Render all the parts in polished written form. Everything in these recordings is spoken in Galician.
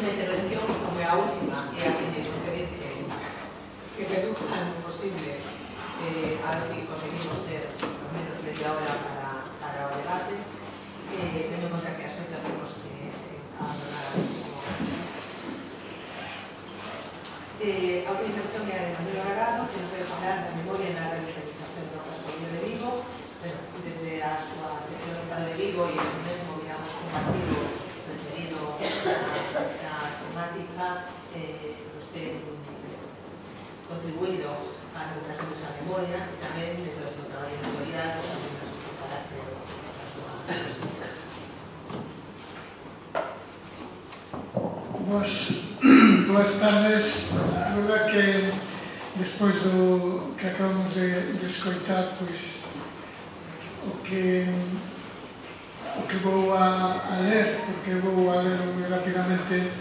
intervención, como a última, é a que nos pedir que reduzcan o posible, a ver si conseguimos ter ao menos media hora para o debate. Tendo en conta que a xente temos que abandonar a última intervención que é a de Manuel Aragado, que nos vai falar da memoria na revitalización do Cascollo de Vigo. Desde a súa sección local de Vigo e o mesmo, digamos, compartido referido a esta temática, ten contribuído a educación desa memoria e tamén desde o seu traballo editorial tamén nos explicará da súa presentación. Boas tardes. A verdade que despois do que acabamos de escoitar, pois o que vou a ler, porque vou a ler rapidamente,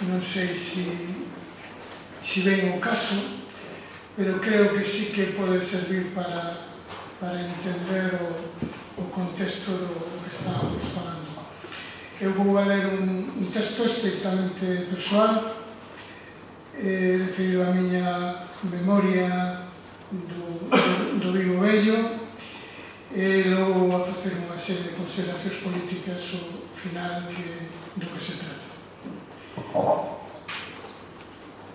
non sei se ven o caso, pero creo que sí que pode servir para entender o contexto do que estábamos falando. Eu vou a ler un texto estrictamente persoal, referido á miña memoria do Vigo Vello, e logo vou a facer unha serie de consideracións políticas ao final do que se trata.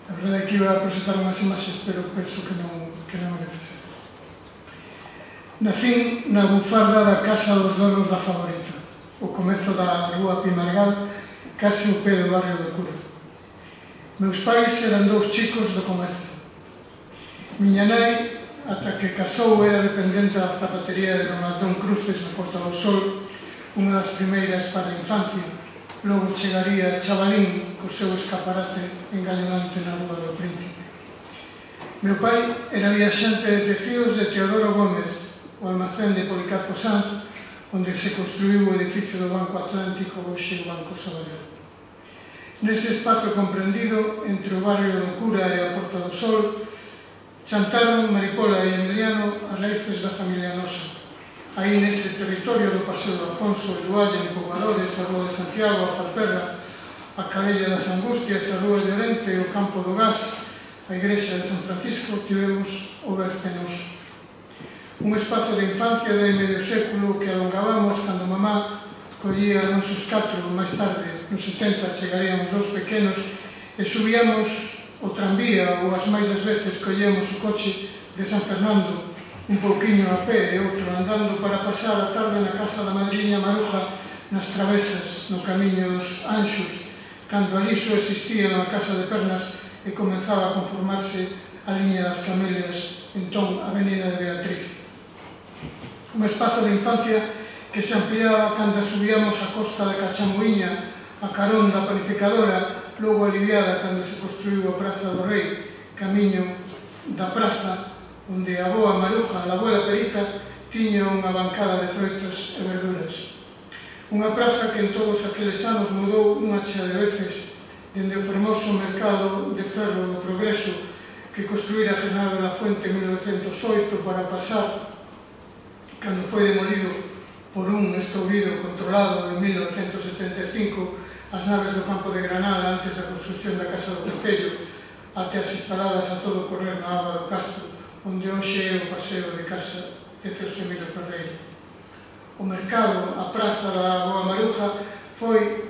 A verdade é que iba a presentar unhas imaxes, pero penso que non é necesario. Nacín na bufarda da casa dos donos da Favorita, o comezo da rúa Pimargal, case ao pé do barrio do Cura. Meus pais eran dous chicos do comercio. Miña nai, ata que casou, era dependente da zapatería de don Antón Cruces na Porta do Sol, unha das primeiras para a infancia. Logo chegaría Chavalín co seu escaparate engañonante na Rúa do Príncipe. Meu pai era viaxante de tecidos de Teodoro Gómez, o almacén de Policarpo Sanz, onde se construiu o edificio do Banco Atlántico, hoxe o Banco Sabadell. Nese espazo comprendido entre o barrio do Cura e a Porta do Sol, chantaron Maripola e Emiliano as raíces da familia nosa. Aí nese territorio do Paseo do Afonso, el Valle, en Pobadores, a Rúa de Santiago, a Falperra, a Calella das Angustias, a Rúa de Orente, o Campo do Gas, a Igrexa de San Francisco, tivemos o Bercenoso. Un espazo de infancia de medio século que alongábamos cando mamá collía a nosos 4, máis tarde, nos 70, chegaríamos dous pequenos e subíamos o tranvía ou as máis das veces collíamos o coche de San Fernando, un pouquiño a pé e outro andando para pasar a tarde na casa da madriña Maruja nas travesas, no camiño dos Anxos, cando ali só existía na casa de Pernas e comenzaba a conformarse a liña das Camelias, entón a Avenida de Beatriz. Un espazo de infancia que se ampliaba cando subíamos a costa da Cachamuíña, a carón da panificadora, logo aliviada cando se construiu a Praza do Rei, camiño da praza, onde a boa Maruja, a abuela Perica, tiña unha bancada de froitas e verduras. Unha praza que en todos aqueles anos mudou unha chea de veces, dende o fermoso mercado de ferro do Progreso que construíra Fernando de la Fuente en 1908 para pasar, cando foi demolido por un estourido controlado en 1975, as naves do campo de Granada antes da construcción da Casa do Concello, até as instaladas a todo correr na Aba do Castro, onde hoxe é o paseo de casa de Celso Emilio Ferreira. O mercado, a praza da Boa Maruja, foi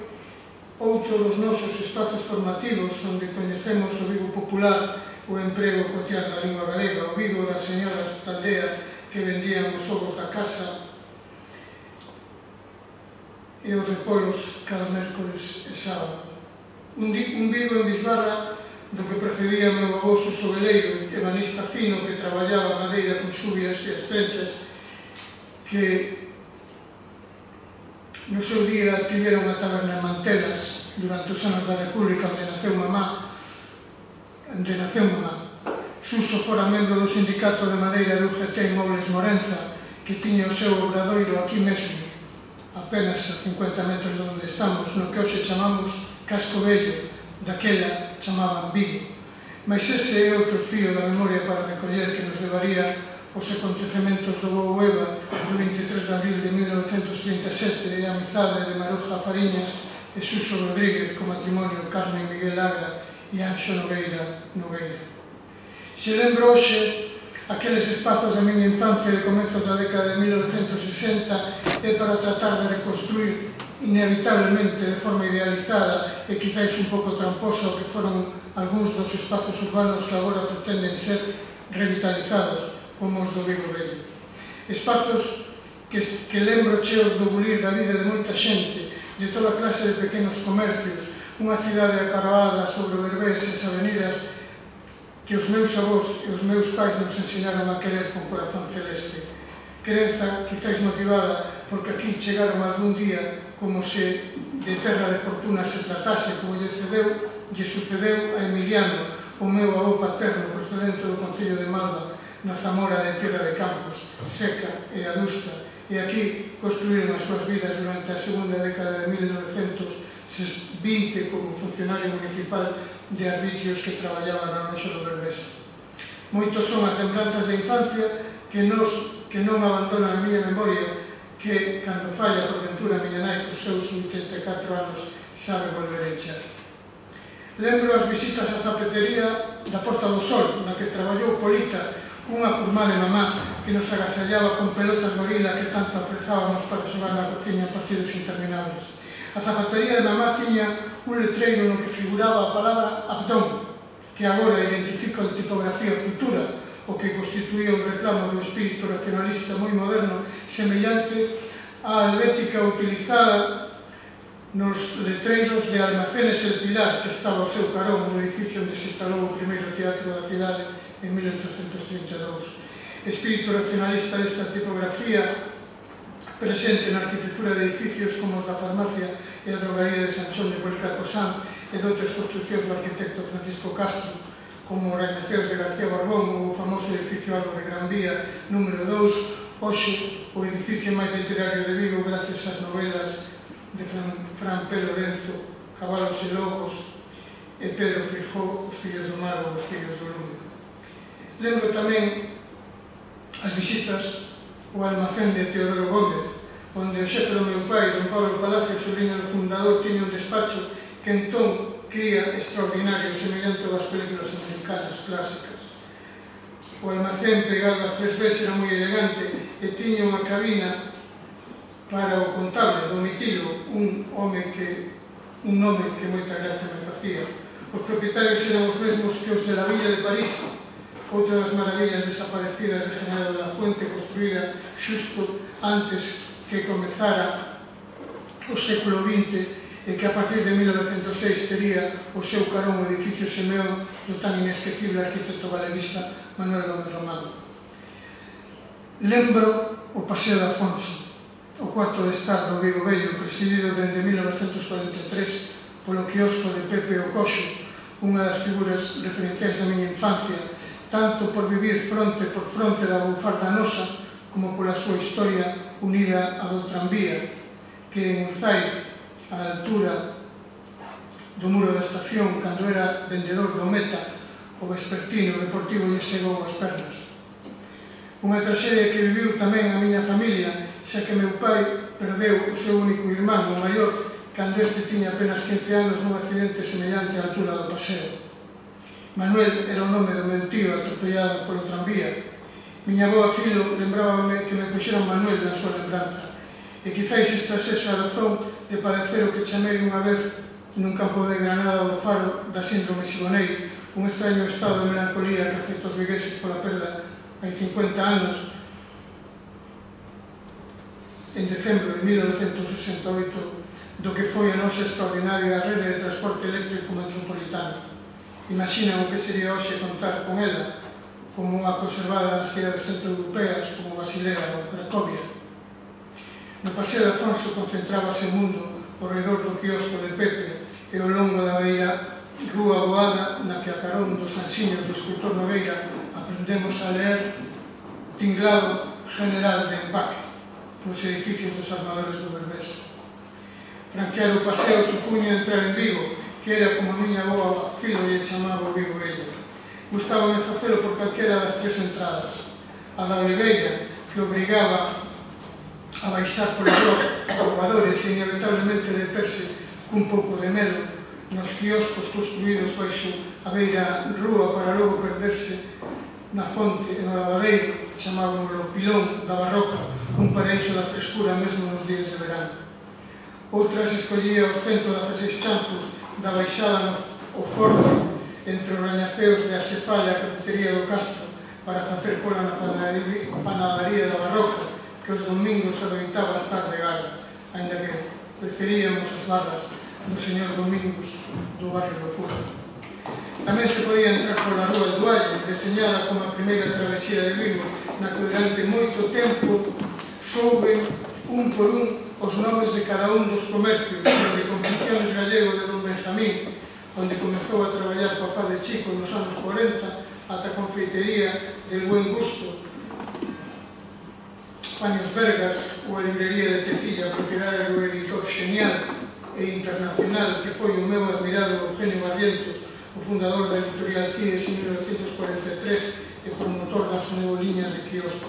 outro dos nosos espazos formativos onde coñecemos o Vigo popular, o emprego cotián da lingua galega, o Vigo das señoras da aldea que vendían os ovos da casa e os repolos cada mércores e sábado. Un Vigo en bisbarra do que procedía o meu avó Sosoveleiro, ebanista fino que traballaba a madeira con xubias e as trenchas, que no seu día tiveron a taberna en Mantelas durante os anos da República, onde naceu mamá. Suso fora membro do sindicato de madeira de UGT en Mobles Morenza, que tiña o seu obradoiro aquí mesmo, apenas a 50 metros de onde estamos, no que hoxe chamamos Casco Vello, daquela chamaban Vigo. mas ese é outro fío da memoria para recoller que nos levaría os acontecementos do voo Eva do 23 de abril de 1937 e a amizade de Maruja Fariñas e Suso Rodríguez co matrimonio Carmen Miguel Agra e Anxo Nogueira. Se lembro hoxe aqueles espazos da miña infancia de comezos da década de 1960 é para tratar de reconstruir inevitablemente de forma idealizada e quizáis un pouco tramposa o que foron algúns dos espazos urbanos que agora pretenden ser revitalizados como os do Vigo Velho. Espazos que lembro cheos do bulir da vida de moita xente, de toda clase de pequenos comercios, unha cidade acaroada sobre o Berbés e as avenidas que os meus avós e os meus pais nos ensinaron a querer con corazón celeste. Querenza, quizáis motivada, porque aquí chegaron algún día como se de terra de fortuna se tratase, como lle sucedeu a Emiliano, o meu avó paterno procedente do concello de Malva, na Zamora de Tierra de Campos, seca e adusta, e aquí construíron as súas vidas durante a segunda década de 1920 como funcionario municipal de arbitrios que traballaban na Noxo do Berbés. Moitos son as lembranzas de infancia que non abandonan a miña memoria, que, cando falla por ventura a miña nai cos seus 84 anos, sabe volver a echar. Lembro as visitas á zapatería da Porta do Sol, na que traballou Polita, unha curmá de mamá que nos agasallaba con pelotas gorila que tanto aprezábamos para xogar na cociña en partidos interminables. A zapatería de mamá tiña un letreiro no que figuraba a palabra abdón, que agora identifica a tipografía futura, o que constituía un reclamo do espírito racionalista moi moderno, semellante á helvética utilizada nos letreiros de Almacenes El Pilar, que estaba ao seu carón no edificio onde se instalou o primeiro teatro da cidade en 1832. Espírito racionalista desta tipografía presente na arquitectura de edificios como os da farmacia e a drogaría de Sanchón de Policarpo Sanz e de outras construccións do arquitecto Francisco Castro, como o Rañaceos de García Barbón ou o famoso edificio Algo de Gran Vía, número 2, hoxe o edificio máis literario de Vigo gracias ás novelas de Fran P. Lorenzo, Cabalos e Lobos, e Pedro Fijó, Os fillos do mar ou Os fillos do lume. Lembro tamén as visitas ao almacén de Teodoro Gómez, onde o xefe do meu pai, don Pablo Palacio, sobrinho do fundador, tiña un despacho que entón cría extraordinario, semellante das películas americanas clásicas. O almacén pegado ás 3Bs era moi elegante e tiña unha cabina para o contable, Domitilo, un nome que moita gracia me facía. Os propietarios eran os mesmos que os de la Villa de París, outra das maravillas desaparecidas de General de la Fuente, construída xusto antes que comezara o século XX e que a partir de 1906 tería o seu carón o edificio Simeón do tan inesquecible arquitecto galeguista Manuel Gómez Román. Lembro o Paseo de Afonso, o cuarto de estar do Vigo Vello, presidido dende 1943 polo quiosco de Pepe o Coxo, unha das figuras referenciais da miña infancia, tanto por vivir fronte por fronte da bufarda nosa, como pola súa historia unida a do tranvía, que en Urzai, á altura do muro da estación, cando era vendedor do Meta, o vespertino deportivo lle segou as pernas. Unha traxedia que viviu tamén a miña familia, xa que meu pai perdeu o seu único irmán, o maior, cando este tiña apenas 15 anos nun accidente semellante á altura do paseo. Manuel era o nome do meu tío atropellado polo tranvía. Miña boa Filo lembrábame que me puxeron Manuel na súa lembranza. E quizáis esta sexa a razón de padecer o que chamei unha vez nun campo de Granada do Faro da síndrome Siboney, un extraño estado de melancolía que afecta os vigueses pola perda hai 50 anos, en decembro de 1968, do que foi a nosa extraordinaria rede de transporte eléctrico metropolitano. Imaginan o que sería hoxe contar con ela, como unha conservada nas cidades centroeuropeas como Basilea ou Cracovia. No Paseo de Afonso concentrábase o mundo ao redor do quiosco de Pepe e ao longo da beira Rúa Boada, na que a carón dos ansiños do escultor Nogueira aprendemos a ler Tinglado General de Empaque nos edificios dos armadores do Berbés. Franquear o paseo supuña entrar en Vigo, que era como a miña boa Filo lle chamaba o Vigo Vello. Gustaban facelo por calquera das tres entradas. A da Oliveira, que obrigaba a baixar por voadores e inevitablemente deterse cun pouco de medo nos quioscos construídos baixo a beira rúa para logo perderse na fonte e no lavadeiro, chamábamoslo Pilón da Barroca, un paraíso da frescura mesmo nos días de verano. Outras escollía os 116 champos da baixada ao forno entre os rañaceos de Asefal e a cafetería do Castro para facer cola na panadería da Barroca, que os domingos adoitaba estar de gala, ainda que preferíamos as barras do señor Domingos do barrio do Cura. Tamén se podía entrar pola rúa do Valle, deseñada como a primeira travesía de Vigo, na que durante moito tempo souben un por un os nomes de cada un dos comercios, desde Convenciones Gallego de Don Benjamín, onde comezou a traballar papá de Chico nos anos 40, ata a confeitería del Buen Gusto, Paños Vergas ou a librería de Tetilla, propiedade do editor Xenial e Internacional, que foi o meu admirado Eugenio Barrientos, o fundador da editorial Cides en 1943 e promotor das neoliñas de quiosco.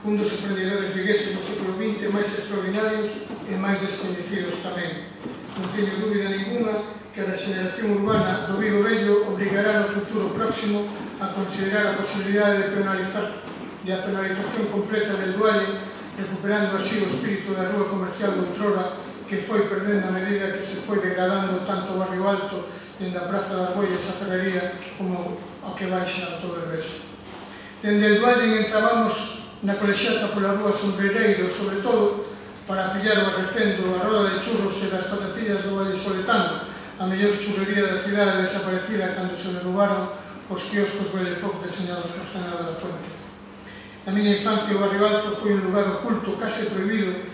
Un dos emprendedores vigueses do século XX máis extraordinarios e máis descoñecidos tamén. Non teño dúbida ninguna que a regeneración urbana do Vigo Vello obrigará no futuro próximo a considerar a posibilidade de a penalización completa del Dualle, recuperando así o espírito da rúa comercial de outrora que foi perdendo a medida que se foi degradando tanto o barrio alto dende a Praza das Boias a Ferrería como ao que baixa a todo el verso. Dende el Dualle entrabamos na colexiata pola rúa Sombrereiro, sobre todo para pillar o arrecendo a roda de churros e das patatillas do Valle Soletano, a mellor churrería da cidade desaparecida cando se derrubaron os quioscos Belle-Époque deseñados por General da Fuente. Na miña infancia o barrio alto foi un lugar oculto, case prohibido,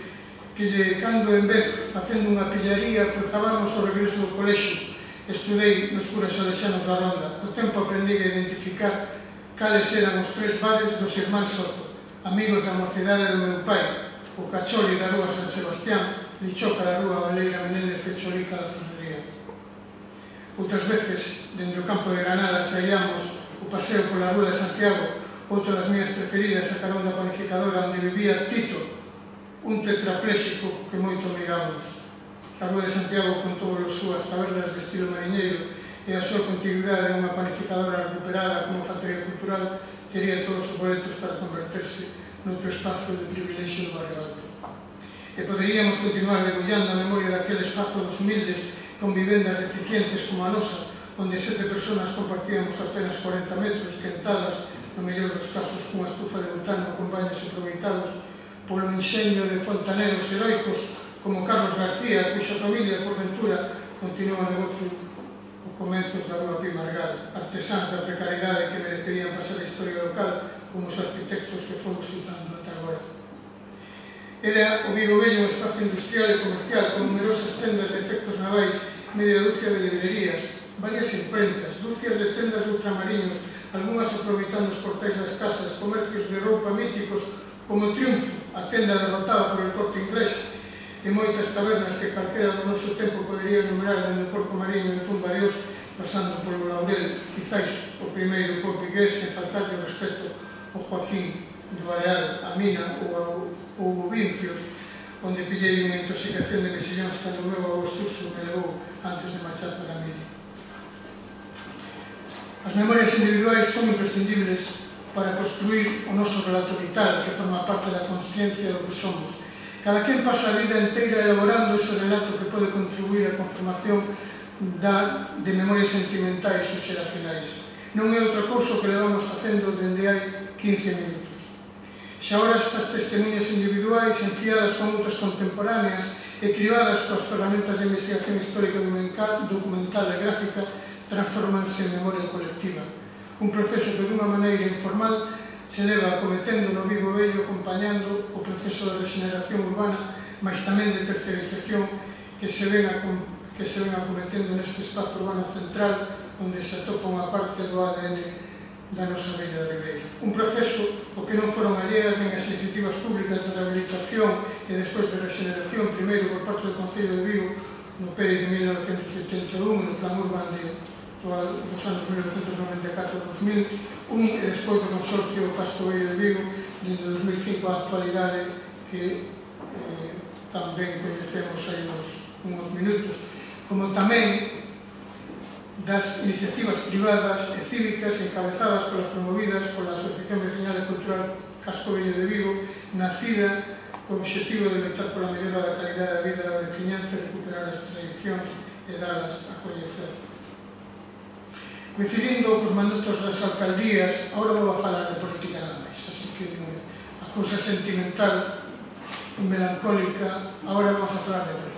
que cando en vez, facendo unha pillaría, cruzábamos o regreso do colexio. Estudei nos curas salesianos da Ronda. O tempo aprendi a identificar cales eran os tres bares dos irmáns Soto, amigos da mocidade do meu pai, o Cacholi da rúa San Sebastián, Lichoca da rúa Valeira Menéndez e Cholica da Ferrería. Outras veces, dende o campo de Granada, saíamos o paseo pola rúa de Santiago, outra das miñas preferidas, a carón da panificadora onde vivía Tito, un tetrapléxico que moito mirábamos. A rúa de Santiago, con todas as súas tabernas de estilo mariñeiro e a súa contiguidade a unha panificadora recuperada como factoría cultural, tería todos os boletos para converterse noutro espazo de privilexio do barrio alto. E poderíamos continuar debullando a memoria daquele espazo dos humildes con vivendas deficientes como a nosa, onde 7 persoas compartíamos apenas 40 metros, quentadas, no mellor dos casos, cunha estufa de butano con baños aproveitados polo enxeño de fontaneros heroicos como Carlos García, cuxa familia, por ventura, continúa o negocio o comenzos da rúa Pimargal, artesáns da precariedade que merecerían pasar a historia local como os arquitectos que fomos citando ata agora. Era o Vigo Vello un espazo industrial e comercial con numerosas tendas de efectos navais, media dúcia de librerías, varias imprentas, dúcias de tendas de ultramariños, algunhas aproveitando os portais das casas, comercios de roupa míticos como Triunfo, a tenda derrotada por el Corte Inglés, e moitas tabernas que calquera do noso tempo podería enumerar dende o Porco Mariño de Tumba Dios, pasando polo Laurel, quizáis o primeiro portugués, sen faltar de respeto ao Joaquín do Areal, a Mina ou o Vincios, onde pillei unha intoxicación de mexillóns cando o meu avó Suso me levou antes de marchar para mí. As memorias individuais son imprescindibles para construir o noso relato vital, que forma parte da consciencia do que somos. Cada quen pasa a vida inteira elaborando ese relato que pode contribuir á conformación de memorias sentimentais ou xeracionais. Non é outra cousa que levamos facendo dende hai 15 minutos. Xa ora estas testemunhas individuais, enfiadas con outras contemporáneas e cribadas coas ferramentas de investigación histórica documental e gráfica, transformanse en memoria colectiva. Un proceso que dunha maneira informal se leva acometendo no Vigo Vello acompañando o proceso de regeneración urbana, mas tamén de terceirización que se ven acometendo neste espazo urbano central onde se atopa unha parte do ADN da nosa bella Ribeira. Un proceso o que non foron alleas nen as iniciativas públicas de rehabilitación e despois de regeneración, primeiro por parte do Concello de Vigo no PERI de 1971 no Plan Urbano de dos anos 1994-2001 e despois do Consorcio Cascobello de Vigo desde 2005 á actualidade, que tamén coñecemos aí uns minutos, como tamén das iniciativas privadas e cívicas encabezadas polas promovidas pola Asociación Veciñal e Cultural Cascobello de Vigo, nacida co obxectivo de loitar pola mellora da calidade da vida da veciñanza e recuperar as tradicións e dalas a coñecer. Coincidindo cos mandatos das alcaldías, agora vou a falar de política nada máis, así que a cousa sentimental e melancólica, agora vamos a falar de política.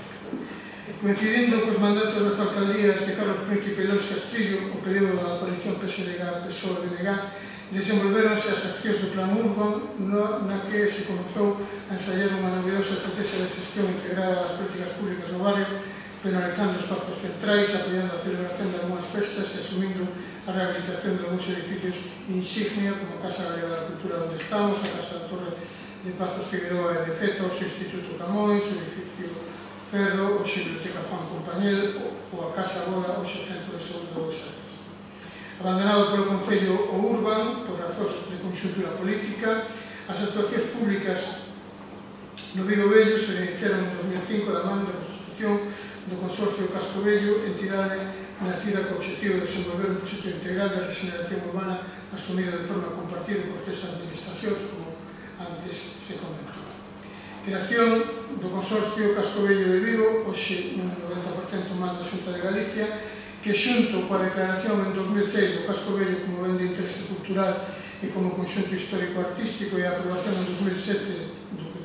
Coincidindo cos mandatos das alcaldías de Carlos Príncipe e Lois Castillo, o período da coalición PSDG-PSOE-BNG, desenvolveronse as accións do Plan Urban, na que se comezou a ensayar unha novedosa estrategia de xestión integrada das políticas públicas no barrio, penalizando espazos centrais, apoiando a celebración de algunhas festas e asumindo a rehabilitación de algúns edificios insignia, como a Casa Galega da Cultura onde estamos, a Casa da Torre de Pazos Figueroa e de Zeta, o Instituto Camões, o edificio Ferro, o Biblioteca Juan Compañel ou a Casa Boda, o Centro de Saúde do Xares. Abandonado polo Concello o Urban, por razóns de conxuntura política, as actuacións públicas no Vigo Vello se iniciaron en 2005 da man da constitución do Consorcio Cascobello, entidade nacida co obxectivo de desenvolver un proxecto integral de regeneración urbana asumido de forma compartida por tres administracións, como antes se comentou. Creación do Consorcio Cascobello de Vigo, hoxe un 90% máis da Xunta de Galicia, que xunto coa declaración en 2006 do Cascobello como ben de interese cultural e como conxunto histórico-artístico e a aprobación en 2007 do que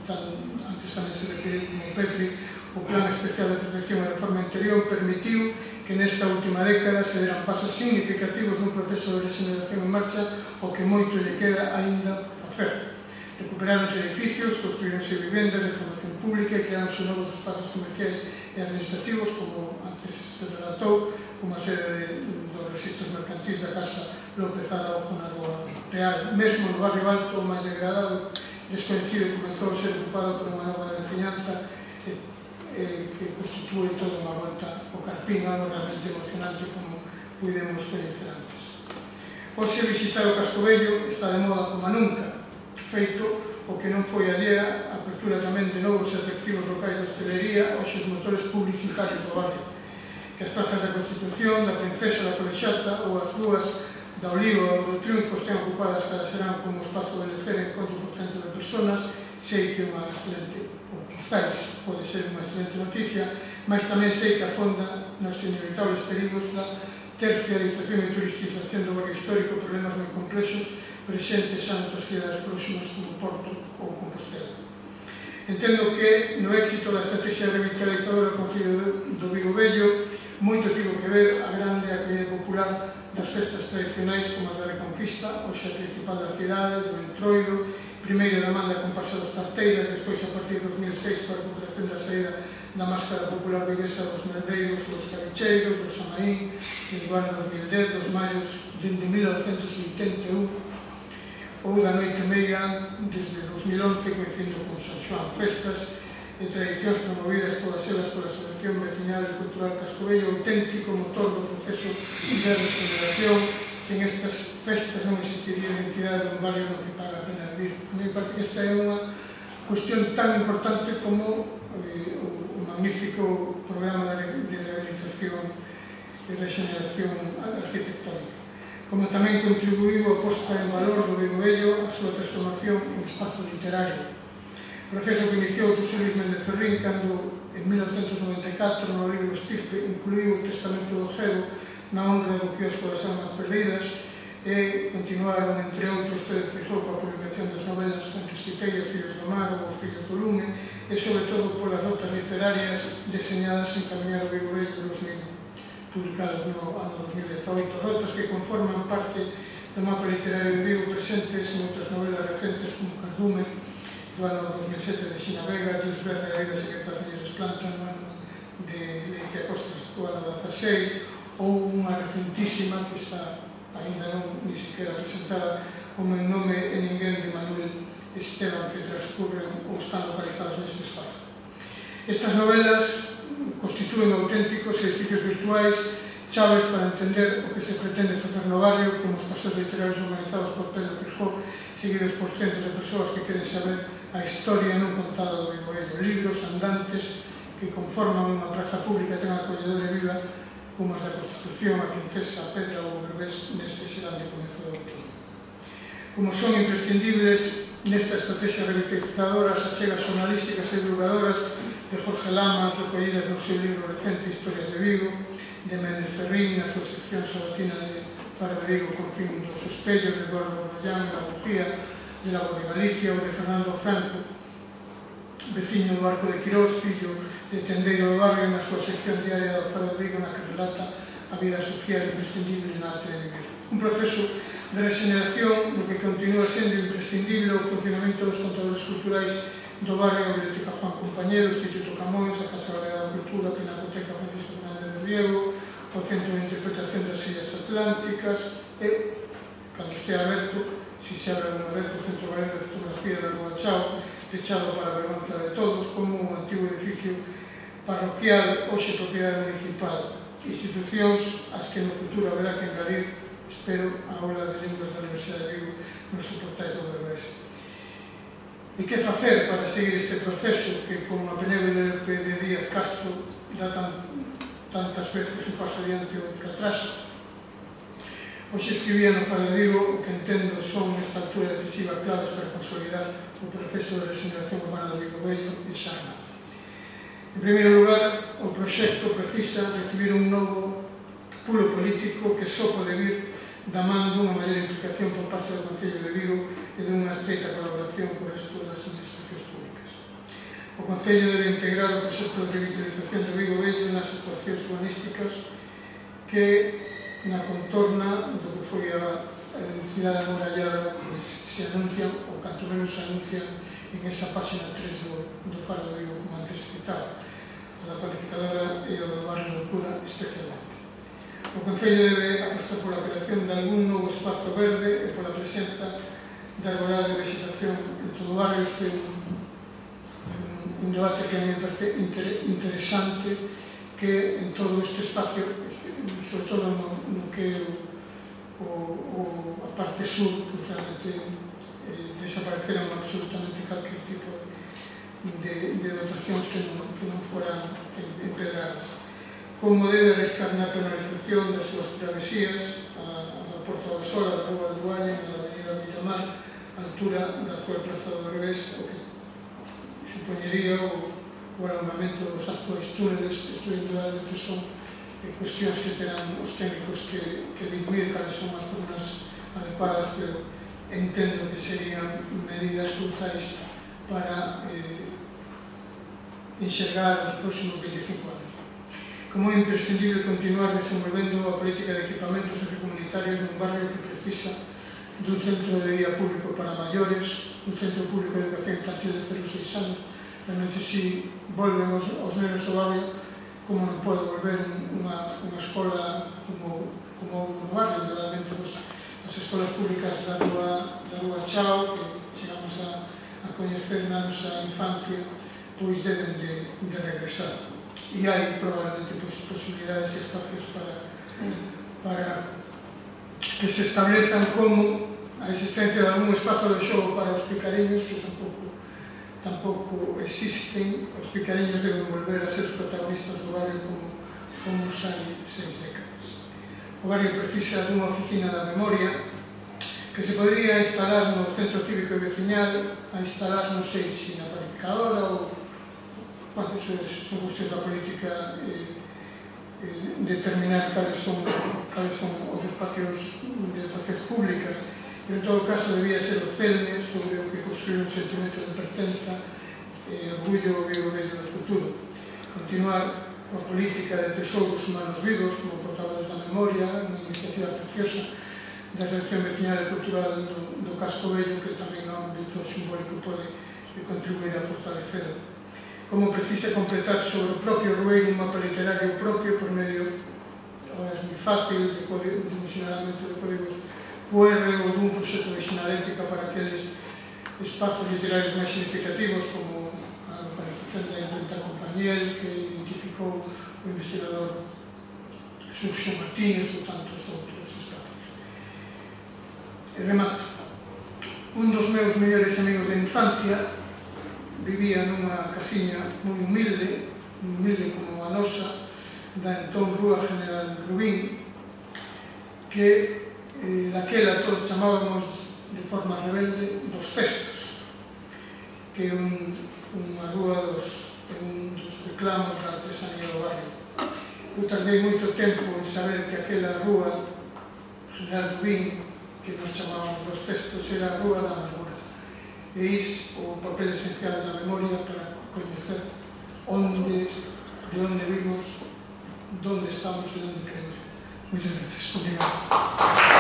antes tamén se referiu como PEPRI, o Plan Especial de Protección e Reforma Interior, permitiu que nesta última década se deran pasos significativos nun proceso de regeneración en marcha o que moito lle queda aínda por facer. Recuperaronse edificios, construíronse vivendas de formación pública e creáronse novos espacios comerciais e administrativos, como antes se relatou, como a sede dos registros mercantis da Casa López Araujo na Rúa Real. Mesmo no barrio alto, o máis degradado, descoñecido, comenzou a ser ocupado por unha nova veciñanza que constitúe toda unha volta ao Carpín, algo realmente emocionante como pudemos coñecer antes. Hoxe visitar o Cascobello está de moda como nunca, feito o que non foi allea a apertura tamén de novos e atractivos locais de hostelería, hoxe os motores publicitarios do barrio, que as plazas da Constitución, da Princesa, da Colexata ou as rúas da Oliva ou do Triunfo estén ocupadas cada serán como espazo de lecer encontro por centro de personas, sei que é unha excelente, ou quizás pode ser unha excelente noticia, mas tamén sei que afonda nos inevitables perigos da terciarización e turistización do barrio histórico, problemas moi complexos presentes en outras cidades próximas como Porto ou Compostela. Entendo que no éxito da estrategia revitalizadora do Concello do Vigo Vello moito tivo que ver a grande acolida popular das festas tradicionais como a da Reconquista, hoxe a principal da cidade, do Entroido, primeiro da man da comparsa dos Tarteiras, despois a partir de 2006 coa recuperación da saída da máscara popular viguesa dos Merdeiros, dos Cabicheiros, dos Samaín, do ano 2010, dos Mallos, dende 1981, ou da noite meia desde 2011, coincidindo con San Xoán, festas e tradicións promovidas todas elas pola Asociación Veciñal e Cultural Cascobello, auténtico motor do proceso de regeneración. Sen estas festas non existiría identidade dun barrio no que paga a pena vivir. A mí me parece que esta é unha cuestión tan importante como o magnífico programa de rehabilitación e regeneración arquitectónica. Como tamén contribuiu a posta en valor do Vigo Vello a súa transformación en espazo literario. Proceso que iniciou José Luis Méndez Ferrín cando, en 1994, no libro Estirpe, incluiu o Testamento do Cego na honra do quiosco das almas perdidas e continuaron, entre outros, Pedro Feixóo coa publicación das novelas Conquistiteira, Fillos do Mar ou Fillos do Lume e, sobre todo, polas notas literarias deseñadas en Camiñar o Vigo Vello de 2000, publicadas no ano 2018, rotas que conforman parte do mapa literario de Vigo presentes en outras novelas recentes como Cardume, do ano 2007 de Xina Vega, Jules Verne e a vida secreta das miñas plantas, no ano de Leicia Costas do ano 16, ou unha recentísima que está ainda non ni siquiera presentada como En nome e ninguén de Manuel Esteban, que transcurren ou están localizadas neste espazo. Estas novelas constituen auténticos edificios virtuais chaves para entender o que se pretende facer no barrio, como os paseos literarios organizados por Pedro Fijó, seguidos por centos de persoas que queren saber a historia non contada do Vigo Vello, libros andantes que conforman unha praza pública tan acolledora e viva como as da Constitución, a Princesa, a Pedra ou o Berbés neste xerande comezo de outono. Como son imprescindibles nesta estrategia revitalizadora as achegas xornalísticas e divulgadoras de Jorge Lamas, recollidas no seu libro recente Historias de Vigo, de Méndez Ferrín, na súa sección sabatina de Faro de Vigo con fin dos espellos, de Eduardo Rollán, La Bujía, de Lago de Galicia, ou de Fernando Franco, veciño do Arco de Quirós, fillo de tendeiro do barrio, na súa sección diaria do Faro de Vigo, na que relata a vida social imprescindible na arte de vivir. Un proceso de regeneración no que continúa sendo imprescindible o funcionamento dos contadores culturais do barrio, a Biblioteca Juan Compañero, o Instituto Camões, a Casa Galega da Cultura, a Pinacoteca Francisco Fernández de Riego, o Centro de Interpretación das Illas Atlánticas e, cando este aberto, si se abre unha vez o Centro Galega de Fotografía da Rúa Chao, fechado para a vergonza de todos, como un antigo edificio parroquial, hoxe propiedade municipal, institucións ás que no futuro haberá que engadir, espero, a aula de linguas da Universidade de Vigo nos soportais do Berbés. E que facer para seguir este proceso que, como a Penélope de Díaz Castro, dá tantas veces un paso adiante e outro atrás? Hoxe escribía no Faro de Vigo o que entendo son nesta altura decisiva claves para consolidar o proceso de regeneración urbana do Vigo Vello e Xarna. En primeiro lugar, o proxecto precisa recibir un novo pulo político que só pode vir da man dunha maior implicación por parte do Concello de Vigo e dunha estreita colaboración por resto das administracións públicas. O Concello debe integrar o proxecto de revitalización do Vigo Vello nas actuacións urbanísticas que na contorna do que foi a cidade amurallada se anuncian, ou canto menos se anuncian en esa página 3 do Faro de Vigo, como antes citaba, a da Panificadora e o do barrio do Cura especialmente. O Concello debe apostar pola creación de algún novo espazo verde e pola presenza de arbolado de vegetación en todo o barrio. Este é un debate que a mí me parece interesante, que en todo este espacio, sobre todo no que é a parte sur, que realmente desapareceron absolutamente calquer tipo de dotacións que non foran empedradas. Como debe rescarnar a penalización das súas travesías, a Porta do Sol, a Rúa de Duaña, a Avenida Villamar, a altura da actual Praza do Berbés, o que supoñería o alongamento dos actuais túneles. Isto indudablemente son cuestións que terán os técnicos que dirimir cales son as formas adecuadas, pero entendo que serían medidas cruzais para enxergar os próximos 25 anos. Como é imprescindible continuar desenvolvendo a política de equipamentos sociocomunitarios nun barrio que precisa dun centro de día público para maiores, un centro público de educación infantil de 0 a 6 anos. Realmente, si volven os nenos ao barrio, como non pode volver unha escola como no barrio. Realmente, as escolas públicas da Rúa Chao, que chegamos a coñecer na nosa infancia, pois deben de regresar. E hai probablemente posibilidades e espacios para que se establezan, como a existencia de algún espazo de xogo para os picariños, que tampouco existen. Os picariños deben volver a ser os protagonistas do barrio como os hai 6 décadas. O barrio precisa dunha oficina da memoria que se podría instalar no centro cívico e veciñal, a instalar, non sei, se na Panificadora ou son cuestións da política, determinar cales son os espacios de dotacións públicas, pero en todo caso debía ser o CELNE, sobre o que construir un sentimento de pertenza e orgullo Vigo Vello do futuro. Continuar coa política de tesouros humanos vivos, como portadores da memoria, unha iniciativa preciosa da Asociación Veciñal e Cultural do Casco Vello, que tamén no ámbito simbólico pode contribuir a fortalecer. Como precisa completar sobre o propio Rueiro un mapa literario propio por medio, ahora é moi fácil, de un xinalamento de códigos QR ou dun proxecto de xinalética para aqueles espazos literarios máis significativos, como a localización da imprenta Compañel, que identificou o investigador Xurxo Martínez ou tantos outros espazos. E remato. Un dos meus mellores amigos de infancia vivía nunha casiña moi humilde como a nosa, da entón Rúa General Rubín, que daquela todos chamábamos de forma rebelde dos Pestos, que é unha rúa un dos reclamos da artesanía do barrio. Eu tardei moito tempo en saber que aquela rúa General Rubín, que nos chamábamos dos Pestos, era a Rúa da Amargura. E iso o papel esencial da memoria para coñecer de onde vimos, onde estamos e onde queremos. Moitas veces. Obrigado.